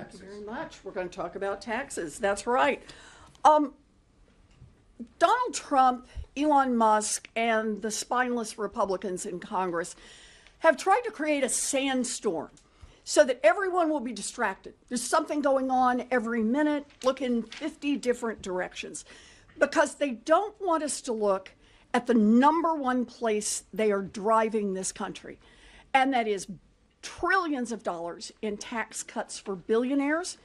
taxes. Thank you very much. We're going to talk about taxes. That's right. Donald Trump, Elon Musk, and the spineless Republicans in Congress have tried to create a sandstorm so that everyone will be distracted. There's something going on every minute, look in 50 different directions, because they don't want us to look at the number one place they are driving this country, and that is trillions of dollars in tax cuts for billionaires,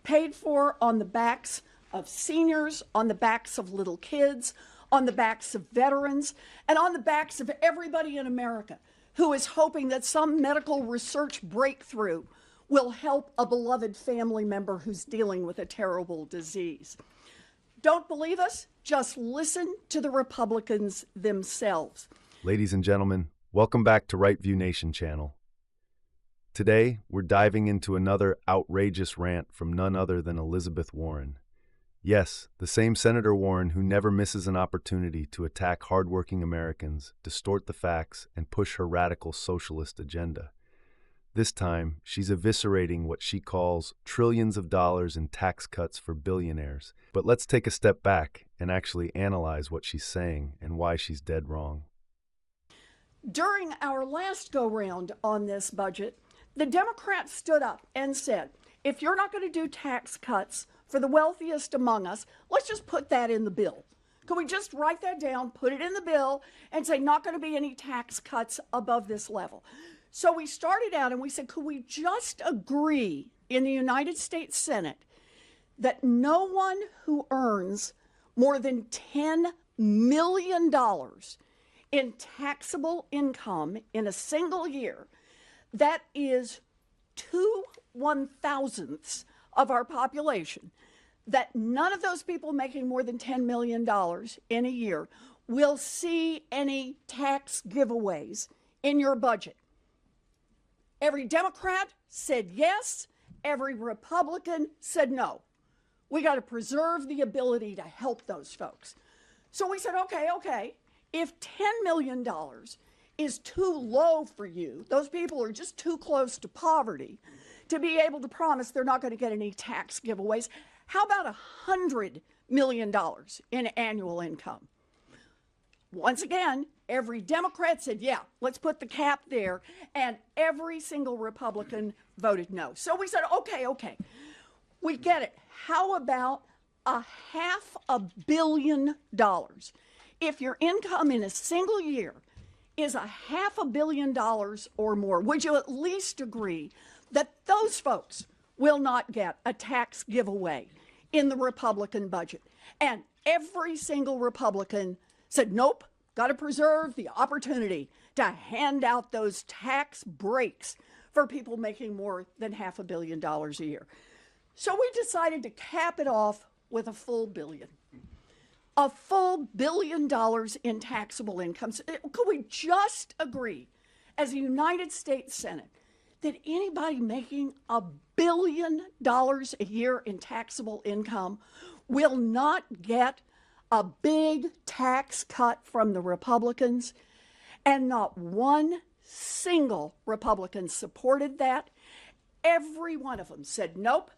paid for on the backs of seniors, on the backs of little kids, on the backs of veterans, and on the backs of everybody in America who is hoping that some medical research breakthrough will help a beloved family member who's dealing with a terrible disease. Don't believe us? Just listen to the Republicans themselves. Ladies and gentlemen, welcome back to Right View Nation channel. Today, we're diving into another outrageous rant from none other than Elizabeth Warren. Yes, the same Senator Warren who never misses an opportunity to attack hardworking Americans, distort the facts, and push her radical socialist agenda. This time, she's eviscerating what she calls trillions of dollars in tax cuts for billionaires. But let's take a step back and actually analyze what she's saying and why she's dead wrong. During our last go-round on this budget, the Democrats stood up and said, if you're not going to do tax cuts for the wealthiest among us, let's just put that in the bill. Could we just write that down, put it in the bill, and say not going to be any tax cuts above this level? So we started out and we said, could we just agree in the United States Senate that no one who earns more than $10 million in taxable income in a single year, that is 2/1000ths of our population, that none of those people making more than $10 million in a year will see any tax giveaways in your budget? Every Democrat said yes. Every Republican said no. We got to preserve the ability to help those folks. So we said, okay, if $10 million is too low for you, those people are just too close to poverty to be able to promise they're not going to get any tax giveaways, how about $100 million in annual income? Once again, every Democrat said, yeah, let's put the cap there, and every single Republican voted no. So we said, okay, we get it. How about $500 million? If your income in a single year is $500 million or more, would you at least agree that those folks will not get a tax giveaway in the Republican budget? And every single Republican said, nope, got to preserve the opportunity to hand out those tax breaks for people making more than $500 million a year. So we decided to cap it off with a full billion. A full $1 billion in taxable incomes. Could we just agree as a United States Senate that anybody making $1 billion a year in taxable income will not get a big tax cut from the Republicans? And not one single Republican supported that. Every one of them said, nope,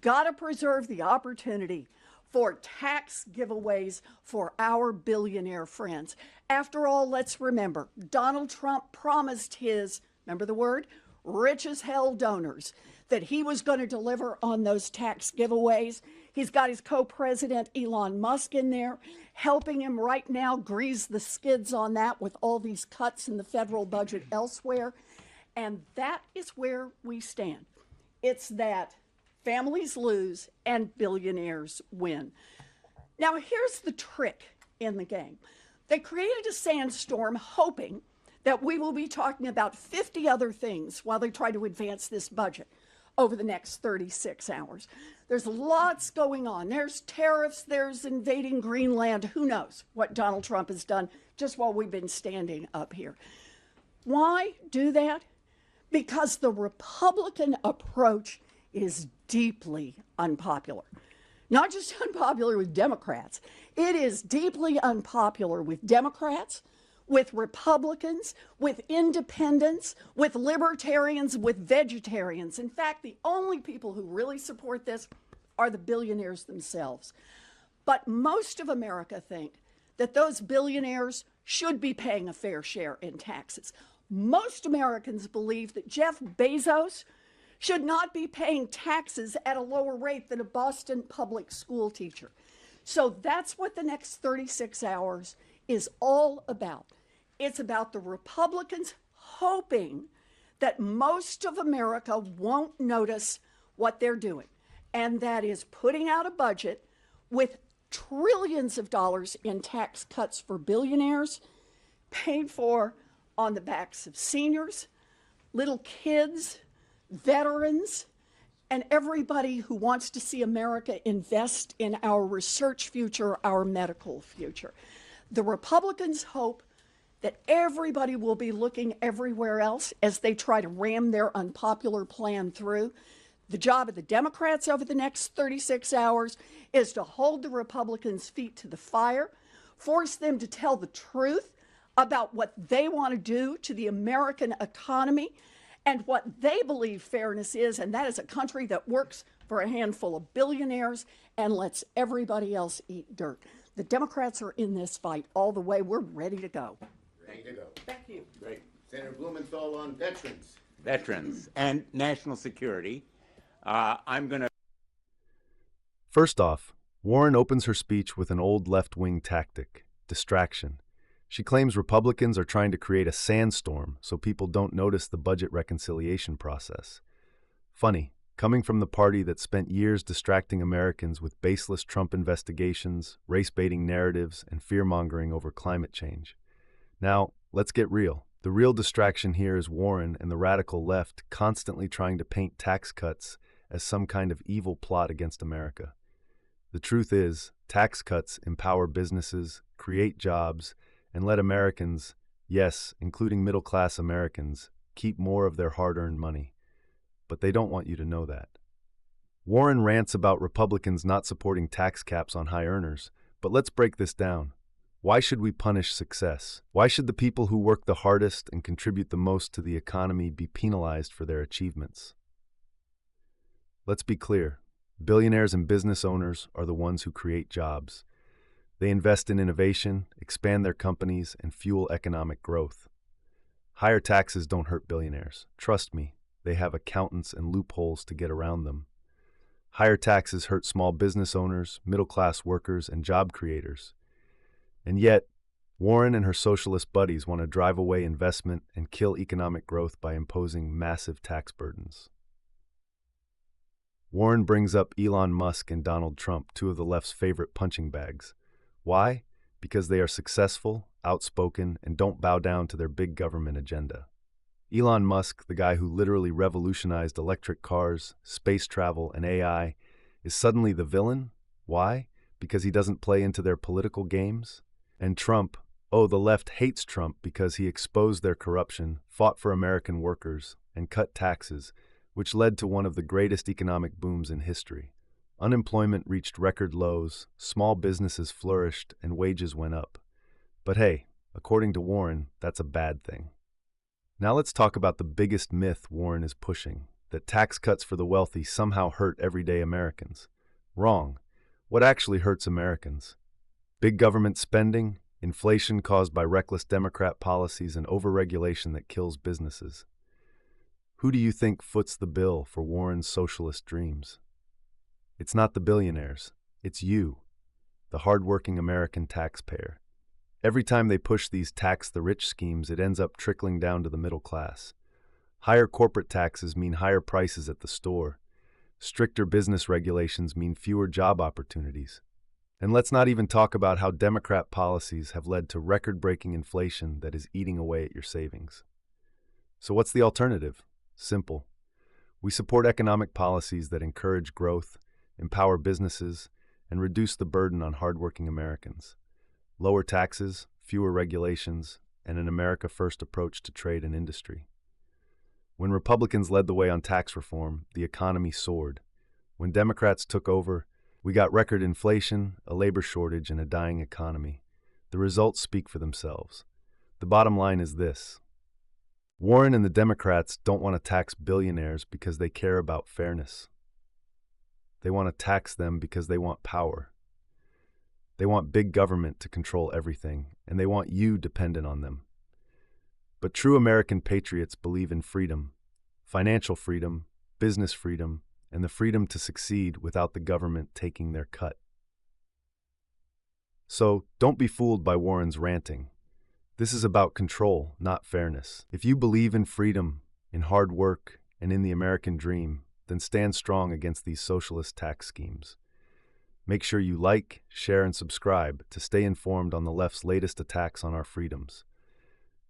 got to preserve the opportunity for tax giveaways for our billionaire friends. After all, let's remember, Donald Trump promised his, remember the word, rich as hell donors, that he was going to deliver on those tax giveaways. He's got his co-president Elon Musk in there, helping him right now grease the skids on that with all these cuts in the federal budget elsewhere. And that is where we stand. It's that families lose and billionaires win. Now, here's the trick in the game. They created a sandstorm hoping that we will be talking about 50 other things while they try to advance this budget over the next 36 hours. There's lots going on. There's tariffs, there's invading Greenland. Who knows what Donald Trump has done just while we've been standing up here. Why do that? Because the Republican approach is deeply unpopular. Not just unpopular with Democrats. It is deeply unpopular with Democrats, with Republicans, with independents, with libertarians, with vegetarians. In fact, the only people who really support this are the billionaires themselves. But most of America think that those billionaires should be paying a fair share in taxes. Most Americans believe that Jeff Bezos should not be paying taxes at a lower rate than a Boston public school teacher. So that's what the next 36 hours is all about. It's about the Republicans hoping that most of America won't notice what they're doing, and that is putting out a budget with trillions of dollars in tax cuts for billionaires, paid for on the backs of seniors, little kids, veterans, and everybody who wants to see America invest in our research future, our medical future. The Republicans hope that everybody will be looking everywhere else as they try to ram their unpopular plan through. The job of the Democrats over the next 36 hours is to hold the Republicans' feet to the fire, force them to tell the truth about what they want to do to the American economy and what they believe fairness is, and that is a country that works for a handful of billionaires and lets everybody else eat dirt. The Democrats are in this fight all the way. We're ready to go. Ready to go. Thank you. Great. Senator Blumenthal on veterans. Veterans and national security. I'm going to. First off, Warren opens her speech with an old left-wing tactic, distraction. She claims Republicans are trying to create a sandstorm so people don't notice the budget reconciliation process. Funny, coming from the party that spent years distracting Americans with baseless Trump investigations, race-baiting narratives, and fear-mongering over climate change. Now, let's get real. The real distraction here is Warren and the radical left constantly trying to paint tax cuts as some kind of evil plot against America. The truth is, tax cuts empower businesses, create jobs, and let Americans, yes, including middle-class Americans, keep more of their hard-earned money. But they don't want you to know that. Warren rants about Republicans not supporting tax caps on high earners, but let's break this down. Why should we punish success? Why should the people who work the hardest and contribute the most to the economy be penalized for their achievements? Let's be clear. Billionaires and business owners are the ones who create jobs. They invest in innovation, expand their companies, and fuel economic growth. Higher taxes don't hurt billionaires. Trust me, they have accountants and loopholes to get around them. Higher taxes hurt small business owners, middle-class workers, and job creators. And yet, Warren and her socialist buddies want to drive away investment and kill economic growth by imposing massive tax burdens. Warren brings up Elon Musk and Donald Trump, two of the left's favorite punching bags. Why? Because they are successful, outspoken, and don't bow down to their big government agenda. Elon Musk, the guy who literally revolutionized electric cars, space travel, and AI, is suddenly the villain? Why? Because he doesn't play into their political games? And Trump, oh, the left hates Trump because he exposed their corruption, fought for American workers, and cut taxes, which led to one of the greatest economic booms in history. Unemployment reached record lows, small businesses flourished, and wages went up. But hey, according to Warren, that's a bad thing. Now let's talk about the biggest myth Warren is pushing, that tax cuts for the wealthy somehow hurt everyday Americans. Wrong. What actually hurts Americans? Big government spending, inflation caused by reckless Democrat policies, and overregulation that kills businesses. Who do you think foots the bill for Warren's socialist dreams? It's not the billionaires. It's you, the hardworking American taxpayer. Every time they push these tax-the-rich schemes, it ends up trickling down to the middle class. Higher corporate taxes mean higher prices at the store. Stricter business regulations mean fewer job opportunities. And let's not even talk about how Democrat policies have led to record-breaking inflation that is eating away at your savings. So what's the alternative? Simple. We support economic policies that encourage growth, empower businesses, and reduce the burden on hardworking Americans. Lower taxes, fewer regulations, and an America-first approach to trade and industry. When Republicans led the way on tax reform, the economy soared. When Democrats took over, we got record inflation, a labor shortage, and a dying economy. The results speak for themselves. The bottom line is this. Warren and the Democrats don't want to tax billionaires because they care about fairness. They want to tax them because they want power. They want big government to control everything, and they want you dependent on them. But true American patriots believe in freedom, financial freedom, business freedom, and the freedom to succeed without the government taking their cut. So, don't be fooled by Warren's ranting. This is about control, not fairness. If you believe in freedom, in hard work, and in the American dream, then stand strong against these socialist tax schemes. Make sure you like, share, and subscribe to stay informed on the left's latest attacks on our freedoms.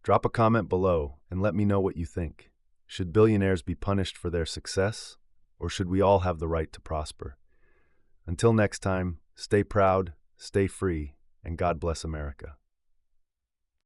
Drop a comment below and let me know what you think. Should billionaires be punished for their success, or should we all have the right to prosper? Until next time, stay proud, stay free, and God bless America.